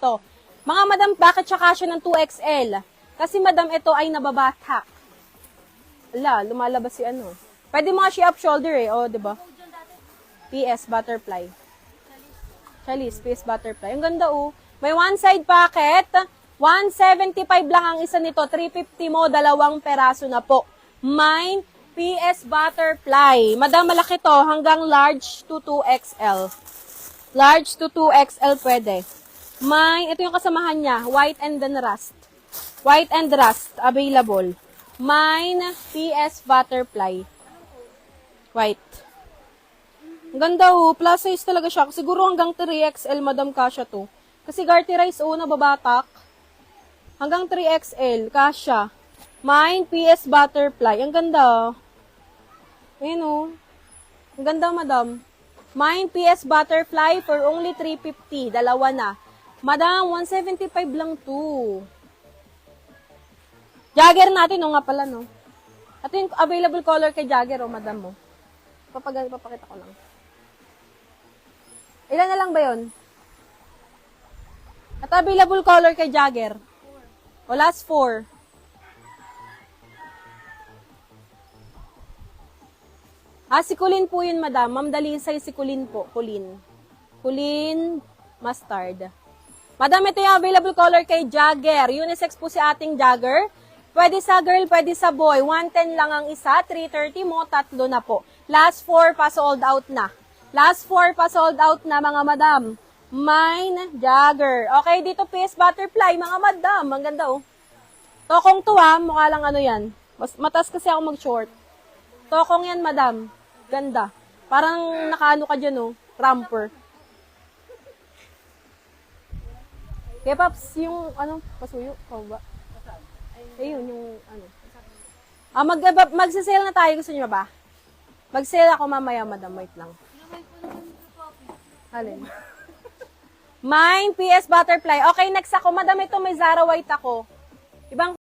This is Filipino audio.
ito. Mga madam, bakit siya kasya ng 2XL? Kasi madam, ito ay nababatak. Ala, lumalabas si ano. Pwede mo nga siya up shoulder eh. O, diba? PS butterfly. Chalice, PS butterfly. Ang ganda oh. May one side pocket. 175 lang ang isa nito. 350 mo, 2 peraso na po. May PS butterfly. Madam, malaki to. Hanggang large to 2XL. Large to 2XL pwede. May, ito yung kasamahan niya. White and then rust. White and rust. Available. Mine PS butterfly. White. Ang ganda oh. Plus size talaga siya. Siguro hanggang 3XL, madam, kasya to. Kasi garterize oh, nababatak. Hanggang 3XL, kasya. Mine PS butterfly. Ang ganda. Ayun oh. Ang ganda, madam. Mine PS butterfly for only 350. Dalawa na. Madam, 175 lang to. Jagger natin, nga pala, no? Ito yung available color kay Jagger, madam mo. Papakita ko lang. Ilan na lang ba yun? Ito available color kay Jagger. O last 4. Sikulin po yun, madam. Ma'am Dalisay, sikulin po. Kulin mustard. Madam, ito yung available color kay Jagger. Unisex po si ating Jagger. Pwede sa girl, pwede sa boy. 110 lang ang isa, 330 mo, 3 na po. Last 4 pa sold out na. Last 4 pa sold out na, mga madam. Mine, Jagger. Okay, dito PS butterfly, mga madam. Ang ganda oh. Tokong to mukha lang ano yan. Matas kasi ako mag-short. Tokong yan, madam. Ganda. Parang nakaano ka dyan oh, ramper. Kaya paps, yung ano, pasuyo, ba? Ayun, yung ano. Magsisale na tayo, gusto niyo ba? Mag-sale ako mamaya, madam, wait lang. Alin? Mine, PS butterfly. Okay, next ako, madam, ito may Zara white ako. Ibang